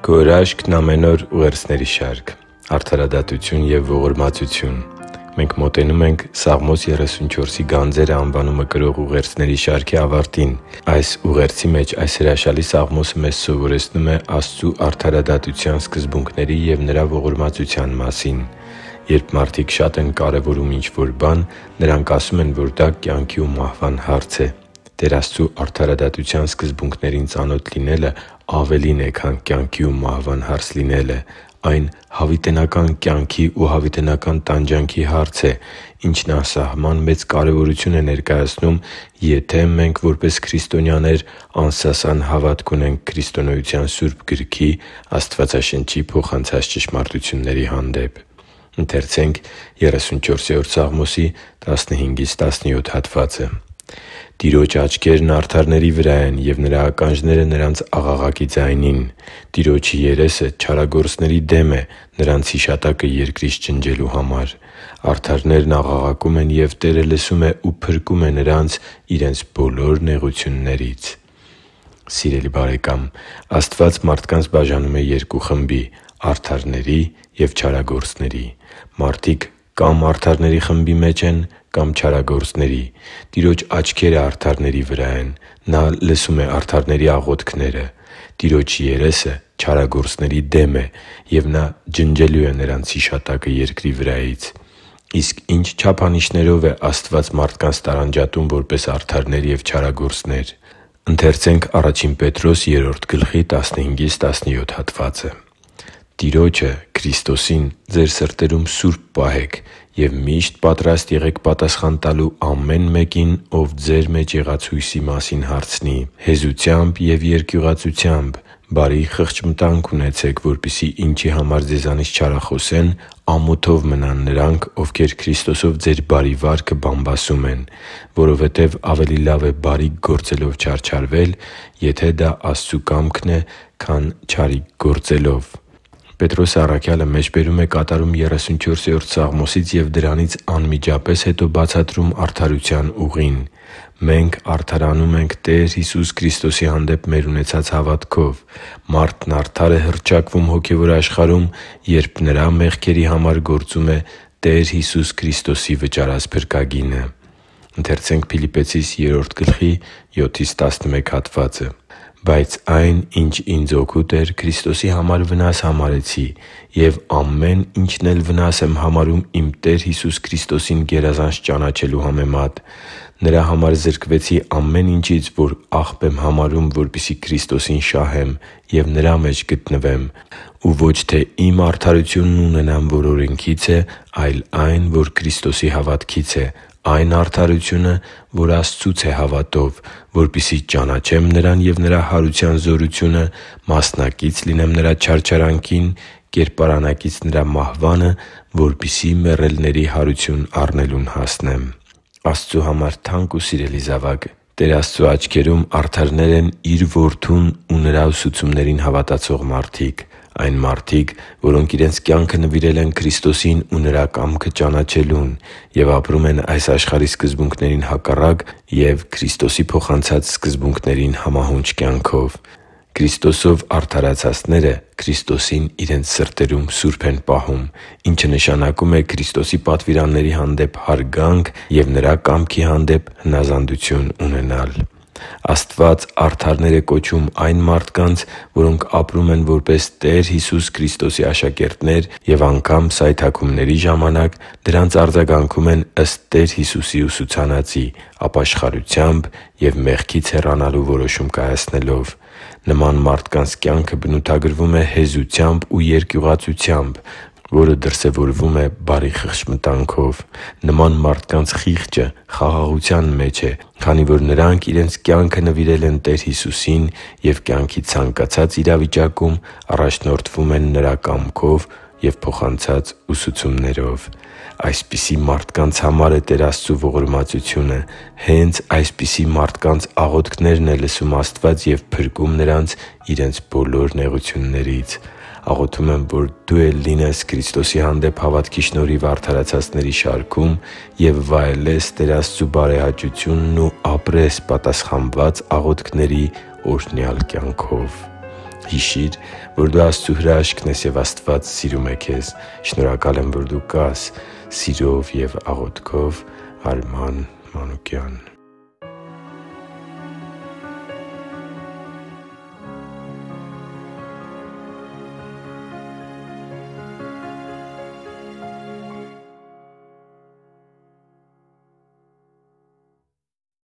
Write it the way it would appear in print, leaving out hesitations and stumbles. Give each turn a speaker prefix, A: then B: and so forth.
A: Քո հրաշքն ամեն օր ուղերձների շարք, արդարադատություն և ողորմածություն։ Մենք մոտենում ենք Սաղմոս 34-ի գանձերը անվանումը կրող ուղերձների շարքի ավարտին։ Այս ուղերձի մեջ այս հրաշալի Սաղմոսը մեզ սովորեցնում է Աստծու արդարադատության սկզբունքների և Նրա ողորմածության մասին։ Երբ մարդիկ շատ են կարևորում ինչ-որ բան, նրանք ասում են, որ դա կյանքի ու մահվան հարց է։ Տեր Աստծու արդարադատության սկզբունքներին ծանոթ լինելը ավելին է, քան կյանքի ու մահվան հարց լինելը։ Այն հավիտենական կյանքի ու հավիտենական տանջանքի հարց է, ինչն անսահման մեծ կարևորություն է ներկայացնում, եթե մենք որպես քրիստոնյաներ անսասան հավատք ունենք քրիստոնեության Սուրբ Գրքի՝ Աստվածաշնչի փոխանցած ճշմարտությունների հանդեպ։ Տիրոջ աչքերն արդարների վրա են, և Նրա ականջները նրանց աղաղակի ձայնին։ Տիրոջ երեսը չարագործների դեմ է, նրանց հիշատակը երկրից ջնջելու համար։ Արդարներն աղաղակում են, և Տերը լսում է ու փրկում է նրանց իրենց բոլոր նեղություններից։ Սիրելի՛ բարեկամ, Աստված մարդկանց բաժանում է երկու խմբի՝ արդարների և չարագործների։ Մարդիկ կա՛մ արդարների խմբի մեջ են, կա՛մ չարագործների։ Տիրոջ աչքերը արդարների վրա են։ Նա լսում է արդարների աղոթքները։ Տիրոջ երեսը չարագործների դեմ է, և Նա ջնջելու է նրանց հիշատակը երկրի վրայից։ Իսկ ի՞նչ չափանիշներով է Աստված մարդկանց տարանջատում որպես արդարներ և չարագործներ։ «Տիրոջը՝ Քրիստոսին, ձեր սրտերում սուրբ պահեք և միշտ պատրաստ եղեք պատասխան տալու ամեն մեկին, ով ձեր մեջ եղած հույսի մասին հարցնի, հեզությամբ և երկյուղածությամբ, բարի խղճմտանք ունեցեք, որպեսզի ինչի համար ձեզանից չարախոսեն, ամոթով մնան նրանք, ովքեր Քրիստոսով ձեր բարի վարքը բամբասում են։ Որովհետև ավելի լավ է բարիք գործելով չարչարվել, եթե դա Աստծու կամքն է, քան չարիք գործելով» Պետրոս առաքյալը մեջբերում է կատարում 34-րդ Սաղմոսից և դրանից անմիջապես հետո բացատրում արդարության ուղին։ Մենք արդարանում ենք Տեր Հիսուս Քրիստոսի հանդեպ մեր ունեցած հավատքով։ Մարդն արդար է հռչակվում հոգևոր աշխարհում, երբ նրա մեղքերի համար գործում է Տեր Հիսուս Քրիստոսի վճարած փրկագինը։ «Բայց այն, ինչ ինձ օգուտ էր, Քրիստոսի համար վնաս համարեցի, և ամեն ինչն էլ վնաս եմ համարում իմ Տեր Հիսուս Քրիստոսին գերազանց ճանաչելու համեմատ։ Նրա համար զրկվեցի ամեն ինչից, որ աղբ եմ համարում, որպեսզի Քրիստոսին շահեմ և Նրա մեջ գտնվեմ։ Ու ոչ թե իմ արդարությունն ունենամ, որ օրենքից է, այլ այն, որ Քրիստոսի հավատքից է, այն արդարությունը, որ Աստծուց է հավատով, որպեսզի ճանաչեմ Նրան և Նրա հարության զորությունը, մասնակից լինեմ Նրա չարչարանքին, կերպարանակից Նրա մահվանը, որպեսզի մեռելների հարություն առնելուն հասնեմ» (Ա Փիլիպպեցիս 3.7-7): Աստծու համար թանկ ու սիրելի՛ զավակ, Տեր Աստծու աչքերում արդարներ են Իր Որդուն ու Նրա ուսուցումներին հավատացող մարդիկ։ Այն մարդիկ, որոնք իրենց կյանքը նվիրել են Քրիստոսին ու Նրա կամքը ճանաչելուն և ապրում են այս աշխարհի սկզբունքներին հակառակ և Քրիստոսի փոխանցած սկզբունքներին համահունչ կյանքով։ Քրիստոսով արդարացածները Քրիստոսին իրենց սրտերում սուրբ են պահում, ինչը նշանակում է Քրիստոսի պատվիրանների հանդեպ հարգանք և Նրա կամքի հանդեպ հնազանդություն ունենալ։ Աստված արդարներ է կոչում այն մարդկանց, որոնք ապրում են որպես Տեր Հիսուս Քրիստոսի աշակերտներ և անգամ սայթաքումների ժամանակ դրանց արձագանքում են ըստ Տեր Հիսուսի ուսուցանածի՝ ապաշխարությամբ և մեղքից հեռանալու որոշում կայացնելով։ Նման մարդկանց կյանքը բնութագրվում է հեզությամբ ու երկյուղածությամբ, որը դրսևորվում է բարի խղճմտանքով։ Նման մարդկանց խիղճը խաղաղության մեջ է, քանի որ նրանք իրենց կյանքը նվիրել են Տեր Հիսուսին և կյանքի ցանկացած իրավիճակում առաջնորդվում են Նրա կամքով և փոխանցած ուսուցումներով։ Այսպիսի մարդկանց համար է Տեր Աստծու ողորմածությունը։ Հենց այսպիսի մարդկանց աղոթքներն է լսում Աստված և փրկում նրանց իրենց բոլոր նեղություններից։ Աղոթում եմ, որ դու էլ լինես Քրիստոսի հանդեպ հավատքի շնորհիվ արդարացածների շարքում և վայելես Տեր Աստծու բարեհաճությունն ու ապրես պատասխանված աղոթքների օրհնյալ կյանքով։ Հիշի՛ր, որ դու Աստծո հրաշքն ես, և Աստված սիրում է քեզ։ Շնորհակալ եմ, որ դու կա՛ս։ Սիրով և աղոթքով Արման Մանուկյան։